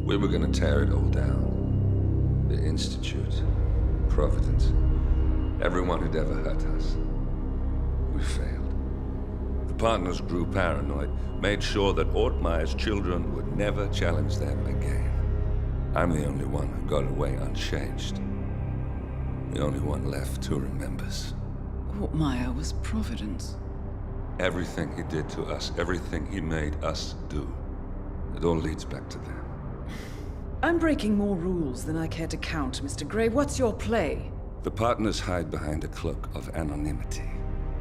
We were gonna tear it all down. The Institute, Providence, everyone who'd ever hurt us. We failed. The partners grew paranoid, made sure that Ortmeyer's children would never challenge them again. I'm the only one who got away unchanged. The only one left who remembers. Ortmeyer was Providence. Everything he did to us, everything he made us do, it all leads back to them. I'm breaking more rules than I care to count, Mr. Gray. What's your play? The partners hide behind a cloak of anonymity.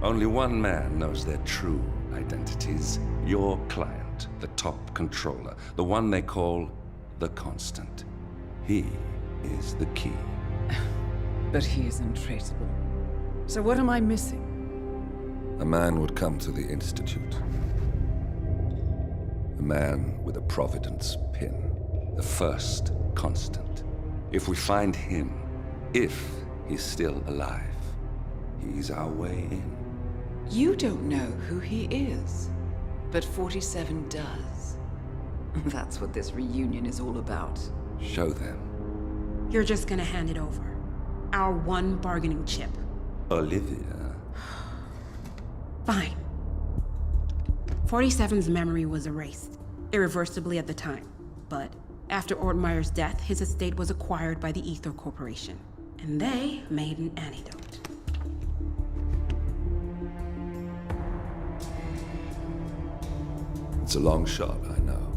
Only one man knows their true identities. Your client, the top controller, the one they call the Constant. He is the key. But he is untraceable. So what am I missing? A man would come to the Institute. A man with a Providence pin. The first Constant. If we find him, if he's still alive, he's our way in. You don't know who he is, but 47 does. That's what this reunion is all about. Show them. You're just gonna hand it over. Our one bargaining chip. Olivia. Fine. 47's memory was erased, irreversibly at the time. But after Ortmeyer's death, his estate was acquired by the Ether Corporation. And they made an antidote. It's a long shot, I know.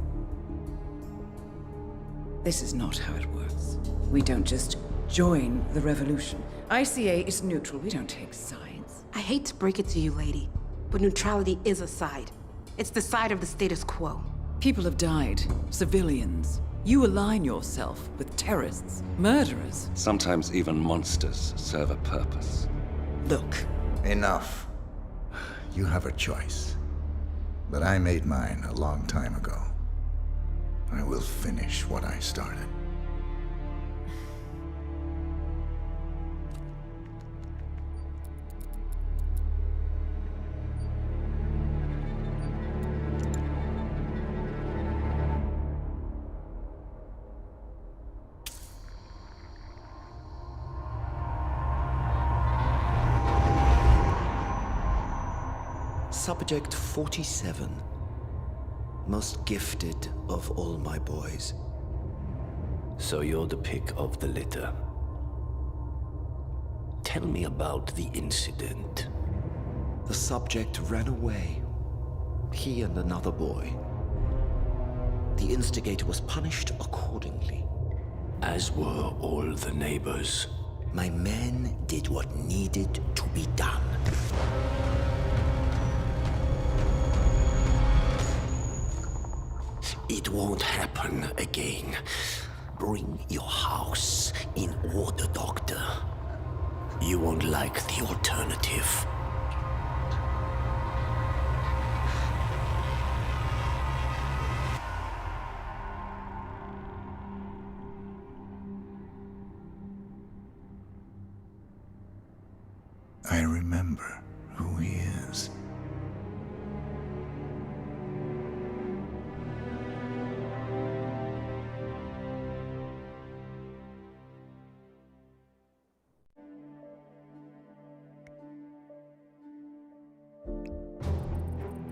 This is not how it works. We don't just join the revolution. ICA is neutral. We don't take sides. I hate to break it to you, lady, but neutrality is a side. It's the side of the status quo. People have died. Civilians. You align yourself with terrorists, murderers. Sometimes even monsters serve a purpose. Look. Enough. You have a choice. But I made mine a long time ago. I will finish what I started. Subject 47. Most gifted of all my boys. So you're the pick of the litter. Tell me about the incident. The subject ran away. He and another boy. The instigator was punished accordingly. As were all the neighbors. My men did what needed to be done. It won't happen again. Bring your house in order, Doctor. You won't like the alternative. I remember who he is.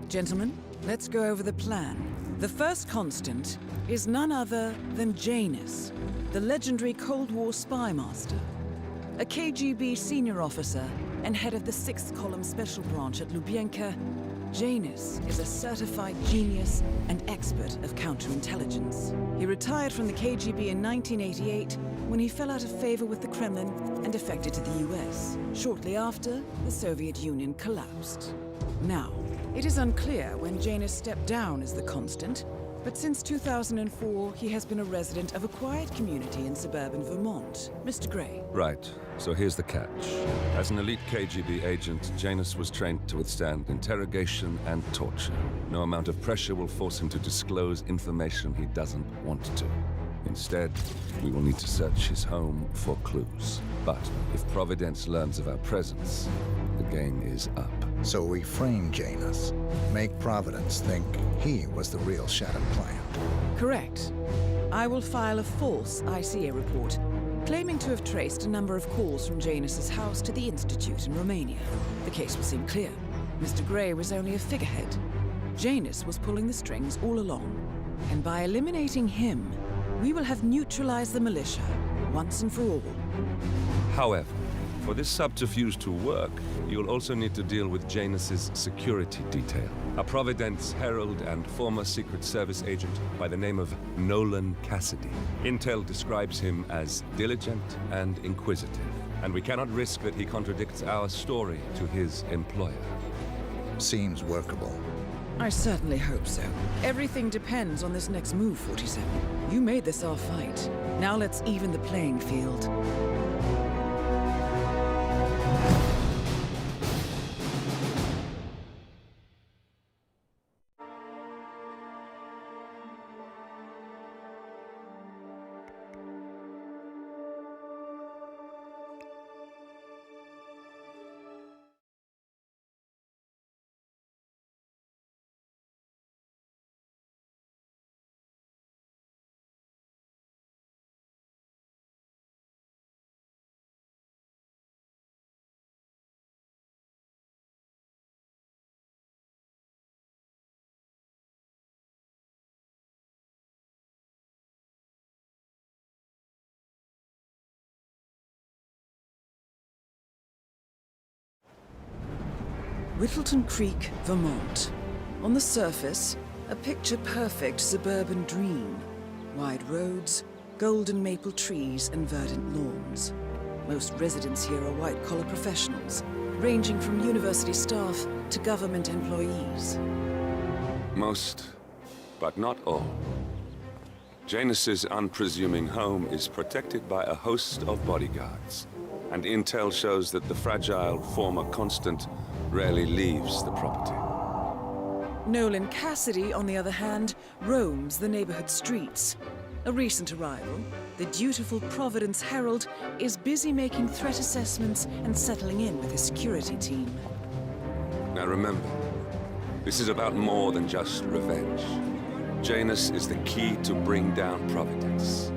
Gentlemen, let's go over the plan. The first Constant is none other than Janus, the legendary Cold War spy master, a KGB senior officer and head of the 6th Column Special Branch at Lubyanka. Janus is a certified genius and expert of counterintelligence. He retired from the KGB in 1988 when he fell out of favor with the Kremlin and defected to the US. Shortly after, the Soviet Union collapsed. Now, it is unclear when Janus stepped down as the Constant, but since 2004, he has been a resident of a quiet community in suburban Vermont. Mr. Gray. Right, so here's the catch. As an elite KGB agent, Janus was trained to withstand interrogation and torture. No amount of pressure will force him to disclose information he doesn't want to. Instead, we will need to search his home for clues. But if Providence learns of our presence, the game is up. So we frame Janus, make Providence think he was the real Shattered client. Correct. I will file a false ICA report, claiming to have traced a number of calls from Janus's house to the Institute in Romania. The case will seem clear. Mr. Gray was only a figurehead. Janus was pulling the strings all along. And by eliminating him, we will have neutralized the militia, once and for all. However, for this subterfuge to work, you'll also need to deal with Janus's security detail. A Providence herald and former Secret Service agent by the name of Nolan Cassidy. Intel describes him as diligent and inquisitive, and we cannot risk that he contradicts our story to his employer. Seems workable. I certainly hope so. Everything depends on this next move, 47. You made this our fight. Now let's even the playing field. Whittleton Creek, Vermont. On the surface, a picture-perfect suburban dream. Wide roads, golden maple trees, and verdant lawns. Most residents here are white-collar professionals, ranging from university staff to government employees. Most, but not all. Janus's unpresuming home is protected by a host of bodyguards, and intel shows that the fragile former constant rarely leaves the property. Nolan Cassidy, on the other hand, roams the neighborhood streets. A recent arrival, the dutiful Providence Herald is busy making threat assessments and settling in with his security team. Now remember, this is about more than just revenge. Janus is the key to bring down Providence.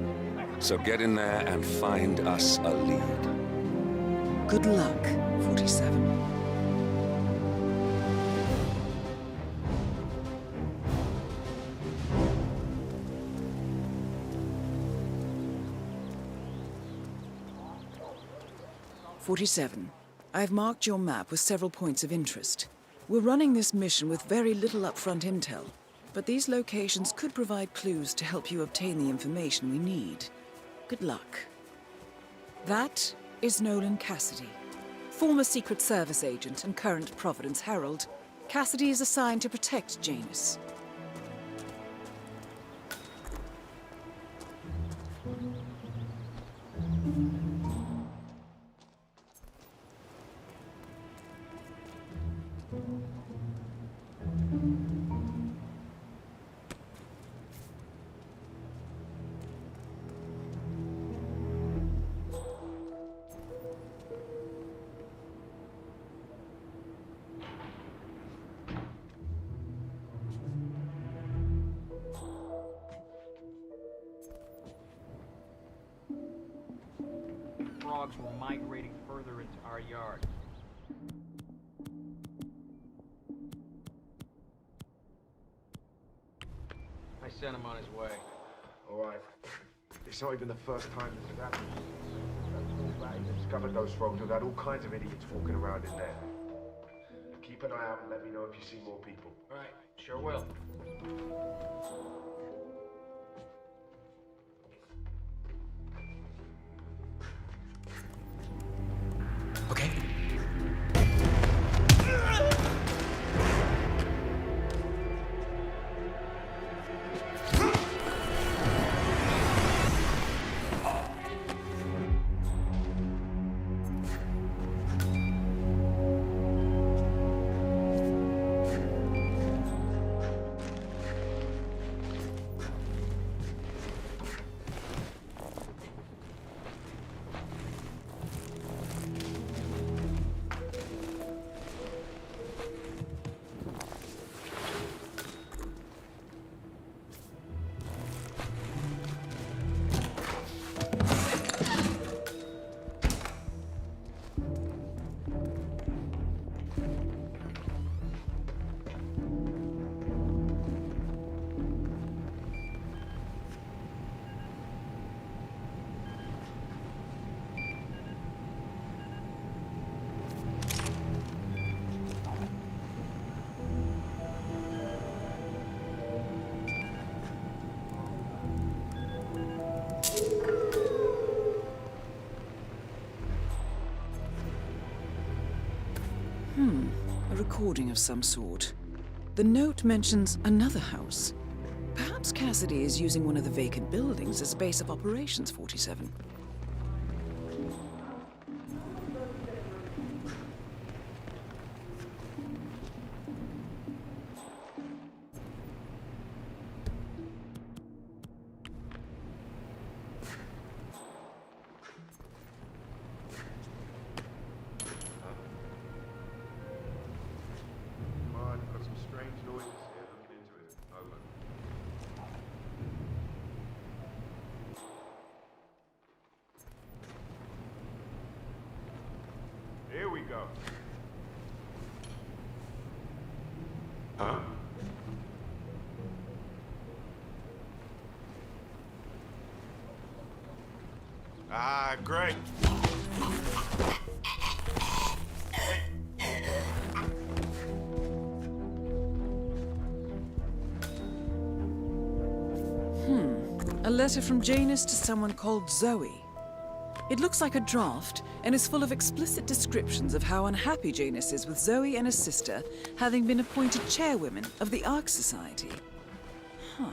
So get in there and find us a lead. Good luck, 47. I've marked your map with several points of interest. We're running this mission with very little upfront intel, but these locations could provide clues to help you obtain the information we need. Good luck. That is Nolan Cassidy, former Secret Service agent and current Providence Herald. Cassidy is assigned to protect Janus. Frogs were migrating further into our yard. I sent him on his way. All right. It's not even the first time this has happened. They discovered those frogs. We've had all kinds of idiots walking around in there. Keep an eye out and let me know if you see more people. All right, sure will. Okay. recording of some sort. The note mentions another house. Perhaps Cassidy is using one of the vacant buildings as a base of operations, 47. Come on, got some strange noises here. Looking into it. Over. Here we go. Huh? Ah, great. A letter from Janus to someone called Zoe. It looks like a draft and is full of explicit descriptions of how unhappy Janus is with Zoe and his sister having been appointed chairwomen of the Ark Society. Huh.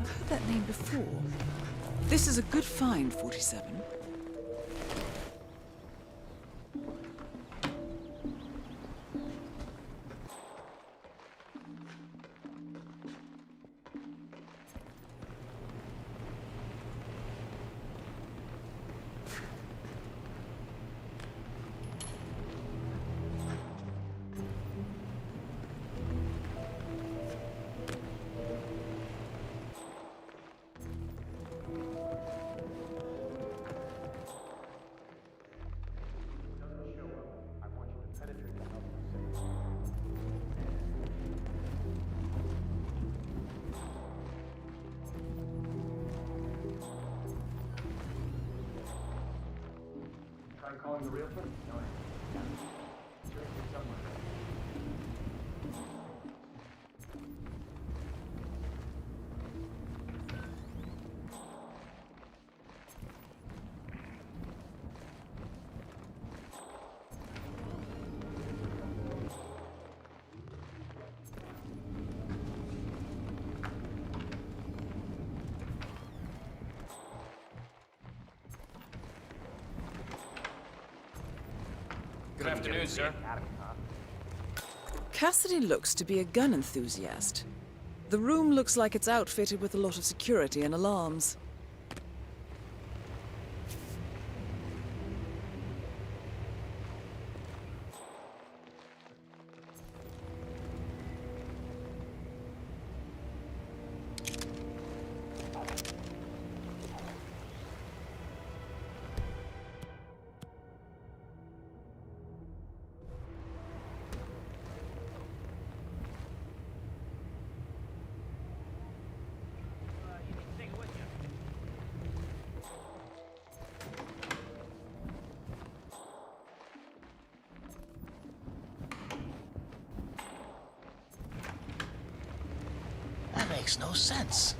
I've heard that name before. This is a good find, 47. Try calling the realtor? No answer. Sure, it's somewhere. Good afternoon, sir. Cassidy looks to be a gun enthusiast. The room looks like it's outfitted with a lot of security and alarms. That makes no sense.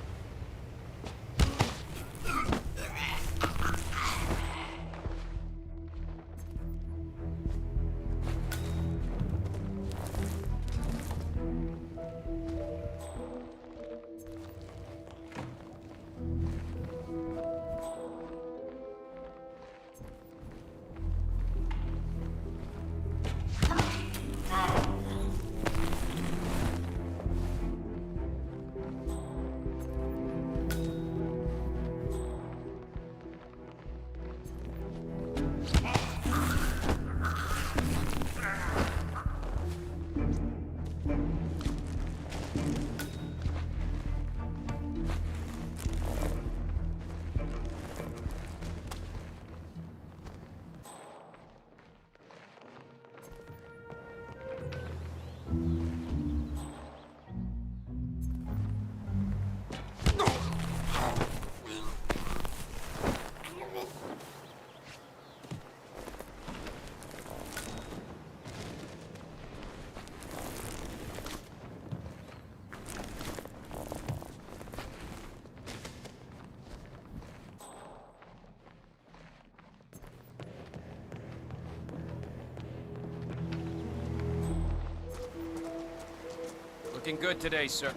looking good today, sir.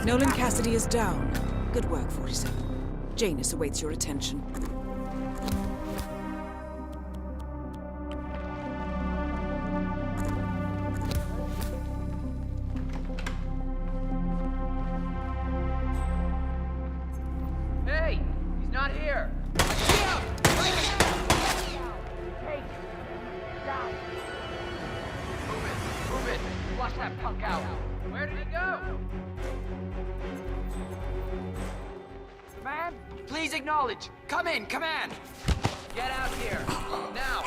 Nolan Cassidy is down. Good work, 47. Janus awaits your attention. Hey! He's not here! Move it! Flush that punk out! Where did he go? Man, please acknowledge. Come in, command. Get out here. Now.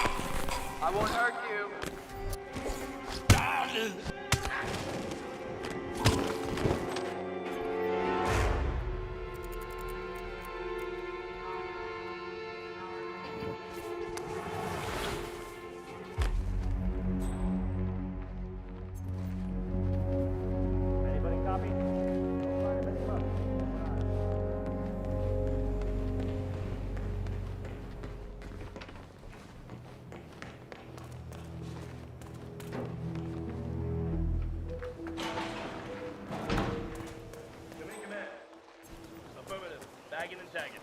I won't hurt you. Anybody copy? Affirmative. Bagging and tagging.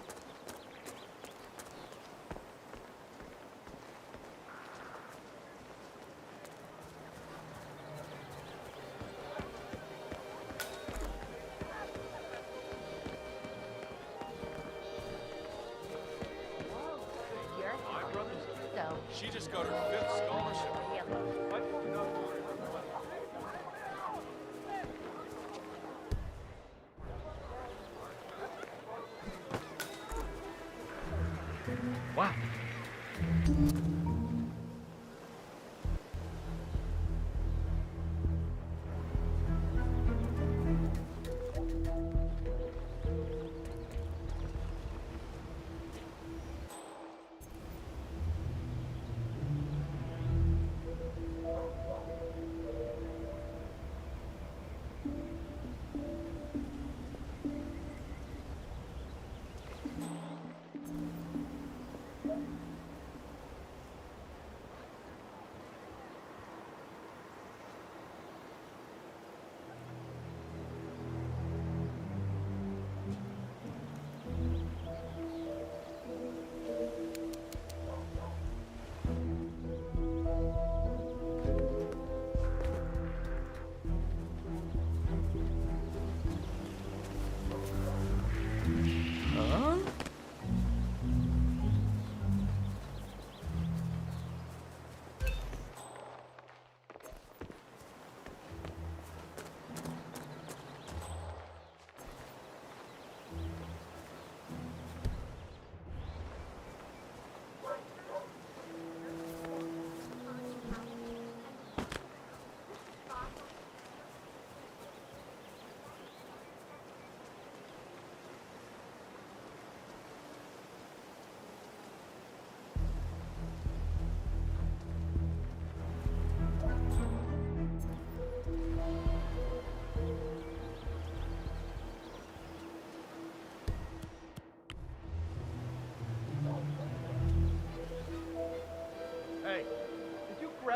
She just got her 5th scholarship. Wow.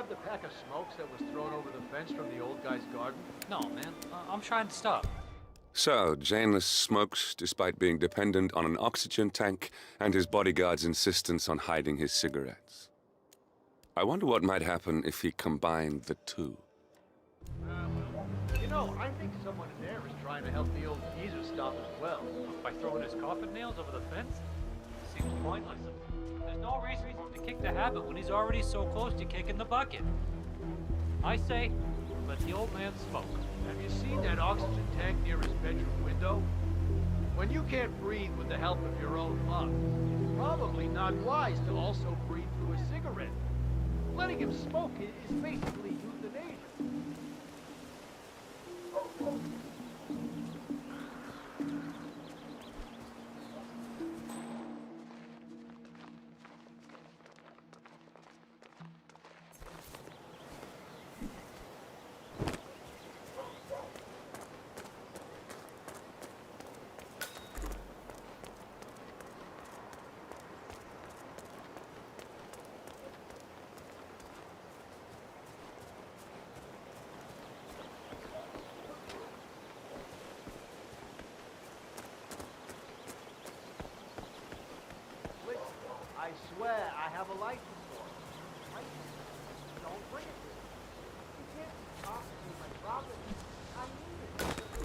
grab the pack of smokes that was thrown over the fence from the old guy's garden? No, man. I'm trying to stop. So, Janus smokes despite being dependent on an oxygen tank and his bodyguard's insistence on hiding his cigarettes. I wonder what might happen if he combined the two. You know, I think someone in there is trying to help the old geezer stop as well. By throwing his coffin nails over the fence? Seems pointless. There's no reason for him to kick the habit when he's already so close to kicking the bucket. I say, let the old man smoke. Have you seen that oxygen tank near his bedroom window? When you can't breathe with the help of your own lungs, it's probably not wise to also breathe through a cigarette. Letting him smoke is basically euthanasia. I swear I have a license for it. Don't bring it to me. You can't talk to me my property. I need it.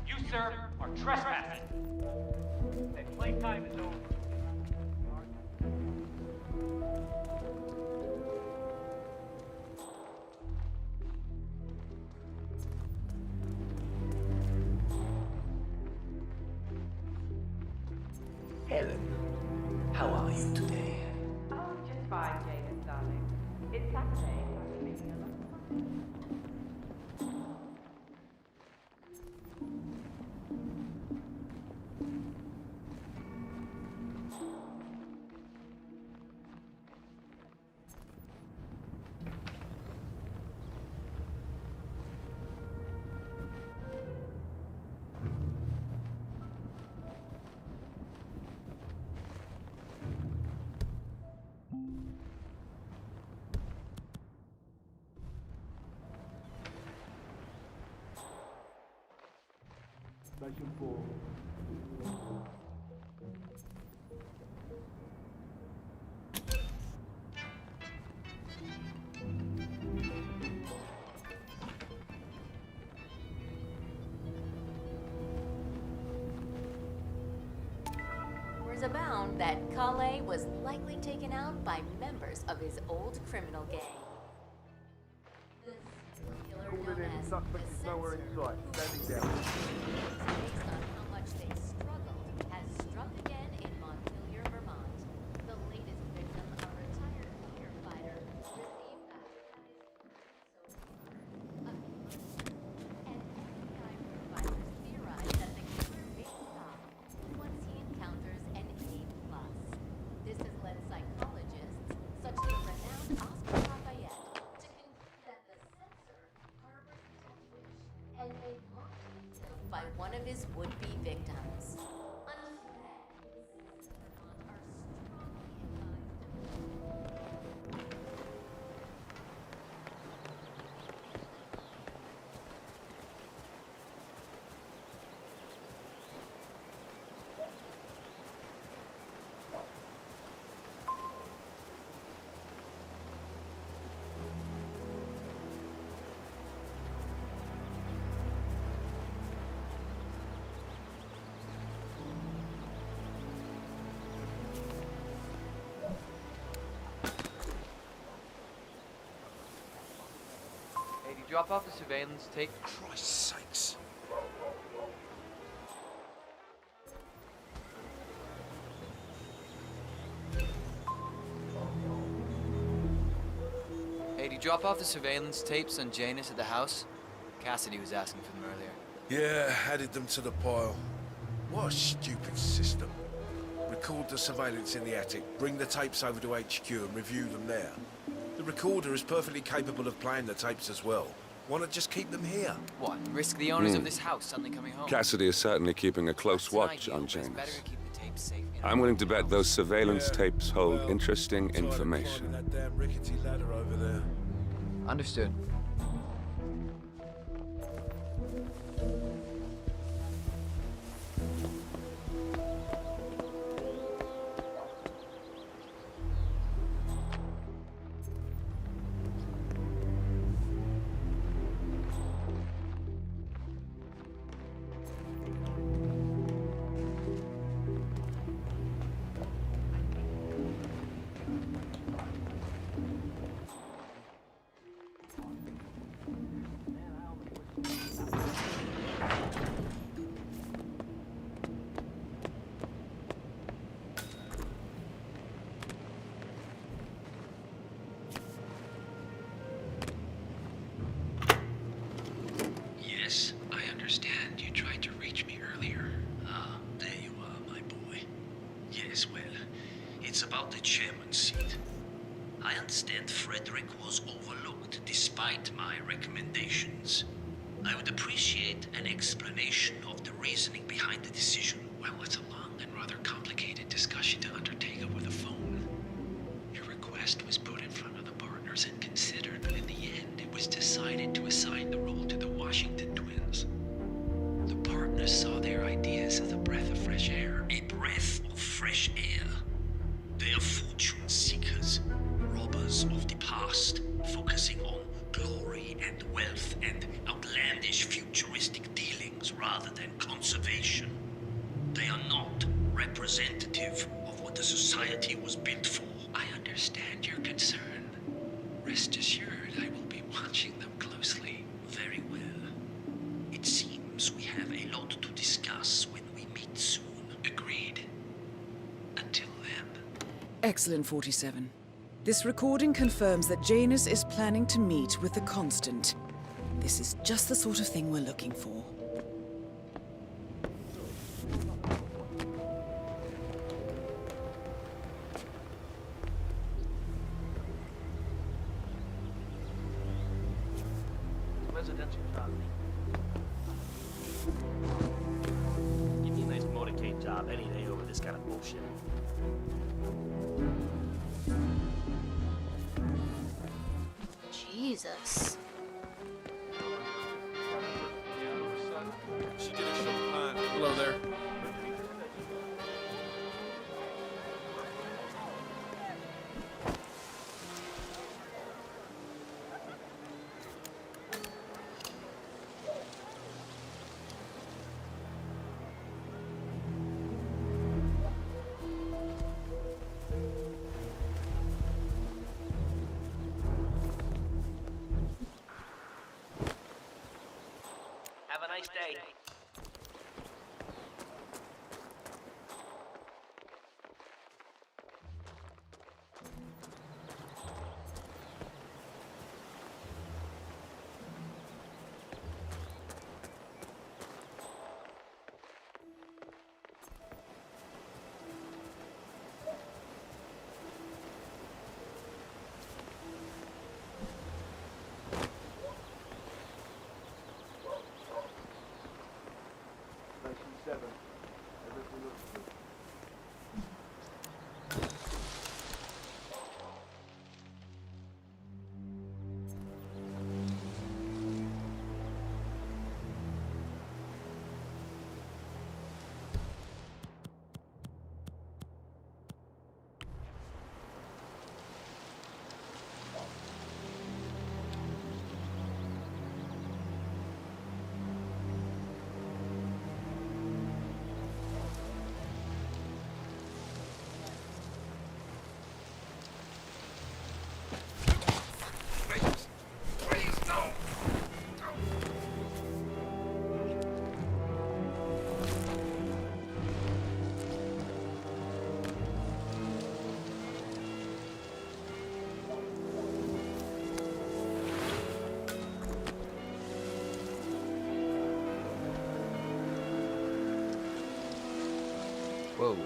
You, sir, are trespassing. And playtime is over. Helen, how are you today? Oh, just fine, Janus, darling. It's Saturday, so we're making a lot of fun. Station 4. Rumors abound that Kare was likely taken out by members of his old criminal gang. This killer known as the nowhere in sight. Standing down. based on how much they struggled, has struck again in Montpelier, Vermont. The latest victim, a retired firefighter, received a and FBI providers theorize that the killer may stop once he encounters an A+. This has led psychologists, such as the renowned Oscar Lafayette, to conclude that the censor harbors a death wish and may want to be killed by one of his would-be victims. Until then, citizens of Vermont are strongly advised. drop off the surveillance tape? Christ's sakes. Hey, did you drop off the surveillance tapes on Janus at the house? Cassidy was asking for them earlier. Yeah, added them to the pile. What a stupid system. Record the surveillance in the attic, bring the tapes over to HQ and review them there. The recorder is perfectly capable of playing the tapes as well. Why not just keep them here? What, risk the owners of this house suddenly coming home? Cassidy is certainly keeping a close That's an watch idea, on but it's better Janus. to keep the tapes safe in I'm willing to bet those house. surveillance tapes hold Well, interesting I'm tired of climbing information. that damn rickety ladder over there. Understood. Yes, I understand. You tried to reach me earlier. Ah, there you are, my boy. Yes, well, it's about the chairman's seat. I understand Frederick was overlooked despite my recommendations. I would appreciate an explanation of the reasoning behind the decision. Well, it's a long and rather complicated discussion to undertake over the phone. Your request was put in front of the partners and considered, but in the end, it was decided to assign the role to the Washington twins. The partners saw their ideas as a breath of fresh air. A breath of fresh air. They are fortune seekers, robbers of the past, focusing on glory and wealth and outlandish futuristic dealings rather than conservation. They are not representative of what the society was built for. I understand your concern. Rest assured, I will be watching them closely. Very well. It seems we have a lot to discuss when we meet soon. Agreed. Until then. Excellent, 47. This recording confirms that Janus is planning to meet with the Constant. This is just the sort of thing we're looking for. Residential job. Give me a nice motorcade job any day over this kind of bullshit. Jesus. She did a short plan. Hello there. Have a nice day. Whoa.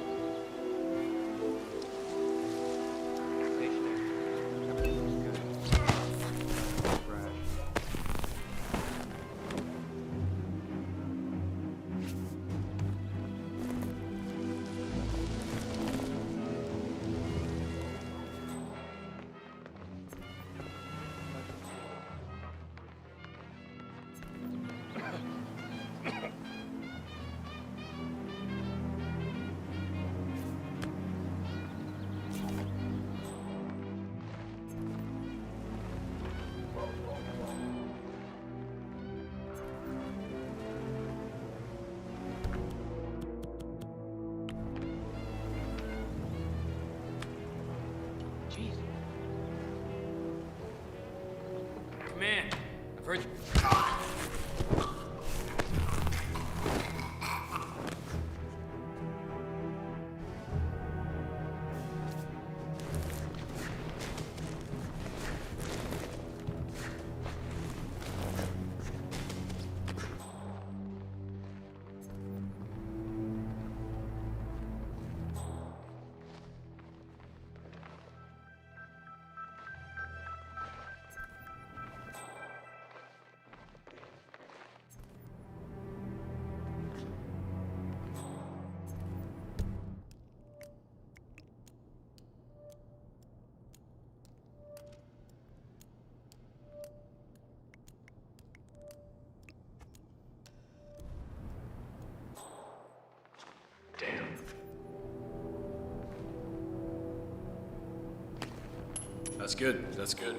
Jeez. Man, I've heard. Damn. That's good. That's good.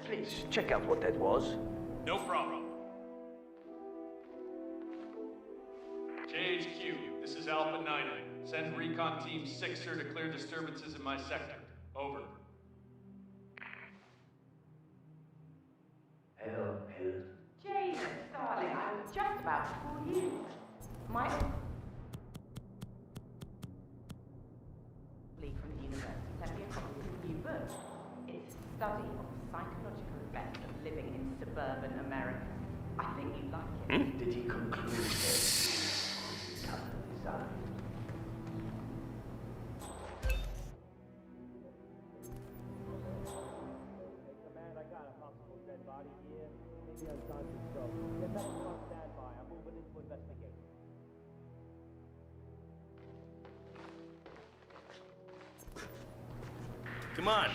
Please, check out what that was. No problem. JHQ, this is Alpha 9. Send Recon Team 6er to clear disturbances in my sector. Over. Hello. James, darling, I was just about to call you. My... Lee from the university sent me a copy of his new book. It's a study of the psychological effects of living in suburban America. I think you'd like it. Did he conclude this? Cut this out. Command, I got a possible dead body here. Maybe unconscious stroke. Get medics on standby. I'm moving in to investigate. Come on.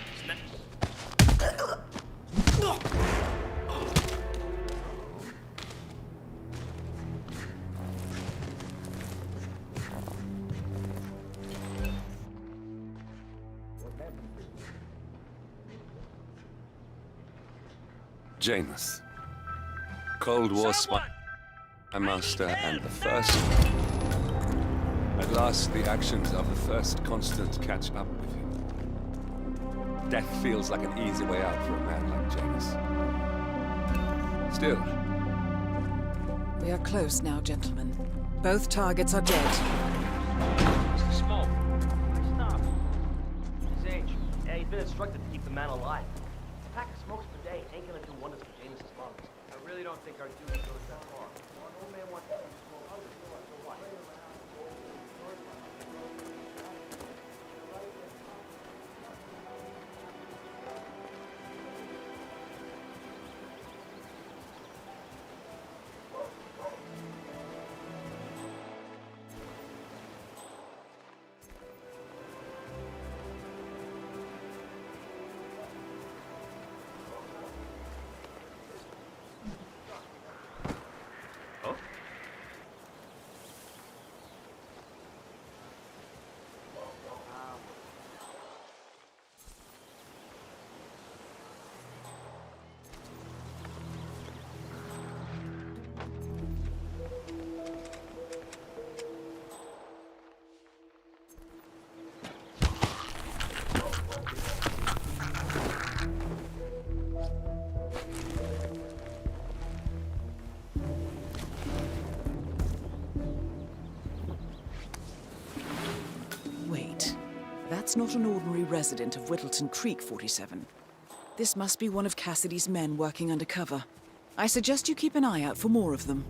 Janus. Cold War spy master and the first. At last, the actions of the first constant catch up with him. Death feels like an easy way out for a man like Janus. Still. We are close now, gentlemen. Both targets are dead. Smoke. Stop. His age. Yeah, he's been instructed to keep the man alive. A pack of smokes per day ain't gonna do wonders for Janus's lungs. I really don't think our duty goes that far. One old man wants to smoke others, so what? Wait, that's not an ordinary resident of Whittleton Creek, 47. This must be one of Cassidy's men working undercover. I suggest you keep an eye out for more of them.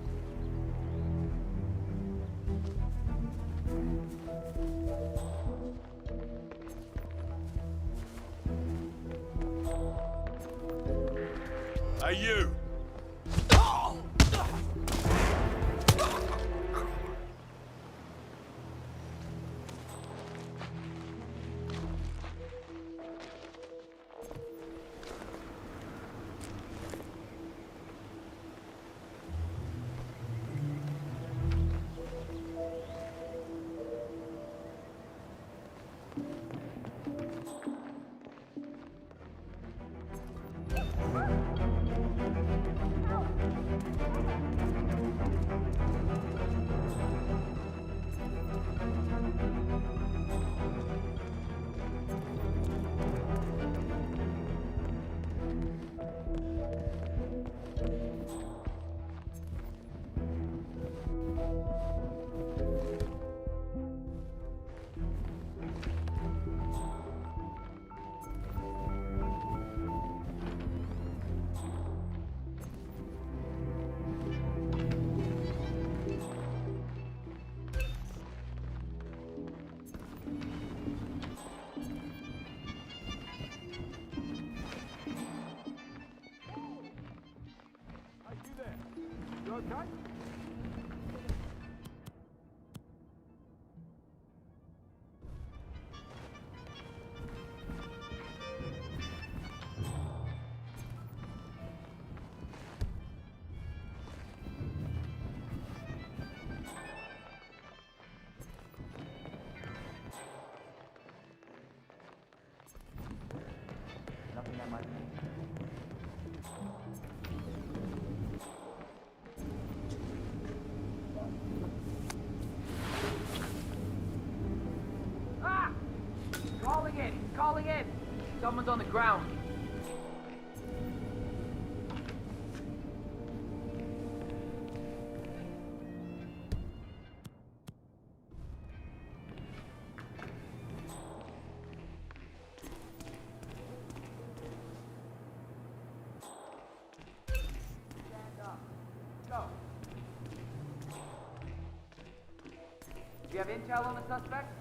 Hey, you! Okay? Nothing that might Ah! Calling in! Calling in! Someone's on the ground. Go. Do you have intel on the suspect?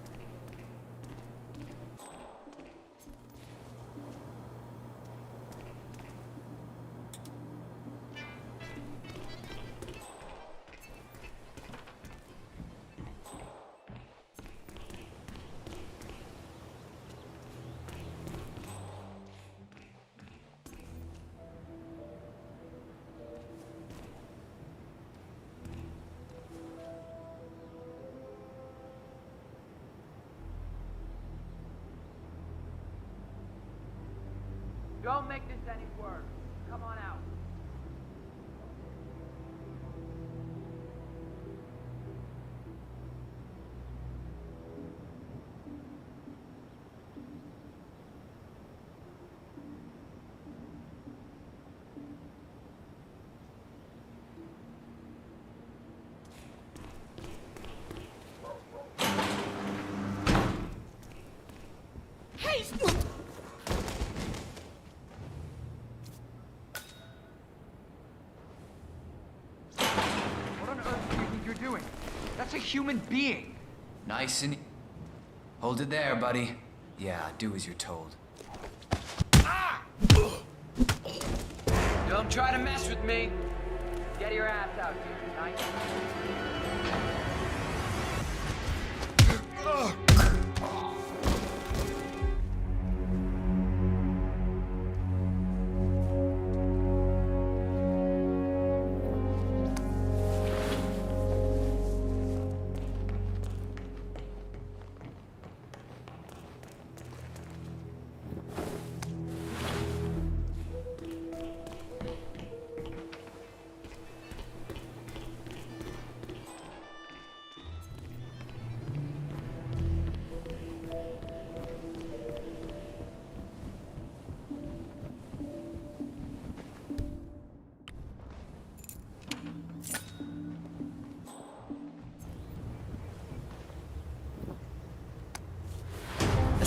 Don't make this any worse. Come on out. What on earth do you think you're doing? That's a human being. Nice and... Hold it there, buddy. Yeah, do as you're told. Don't try to mess with me. Get your ass out here tonight.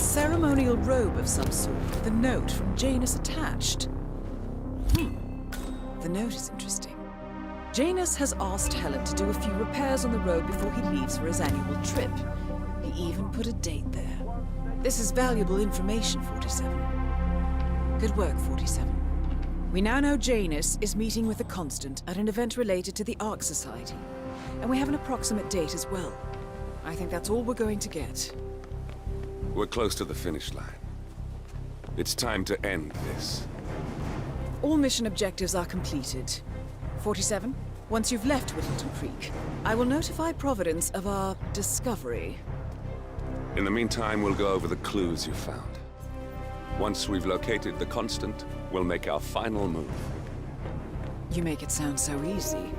ceremonial robe of some sort with a note from Janus attached. The note is interesting. Janus has asked Helen to do a few repairs on the robe before he leaves for his annual trip. He even put a date there. This is valuable information, 47. Good work, 47. We now know Janus is meeting with the Constant at an event related to the Ark Society. And we have an approximate date as well. I think that's all we're going to get. We're close to the finish line. It's time to end this. All mission objectives are completed. 47, once you've left Whittleton Creek, I will notify Providence of our discovery. In the meantime, we'll go over the clues you found. Once we've located the Constant, we'll make our final move. You make it sound so easy.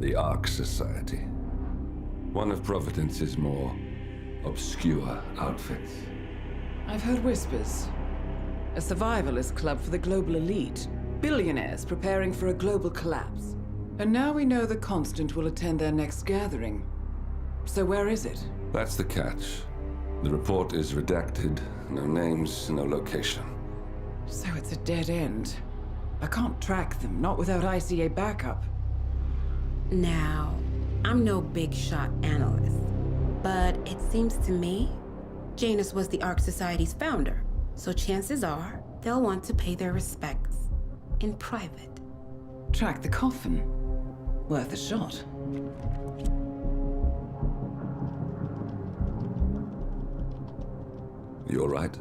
The Ark Society. One of Providence's more obscure outfits. I've heard whispers. A survivalist club for the global elite. Billionaires preparing for a global collapse. And now we know the Constant will attend their next gathering. So where is it? That's the catch. The report is redacted. No names, no location. So it's a dead end. I can't track them, not without ICA backup. Now, I'm no big shot analyst, but it seems to me Janus was the Ark Society's founder, so chances are they'll want to pay their respects in private. Track the coffin. Worth a shot. You all right?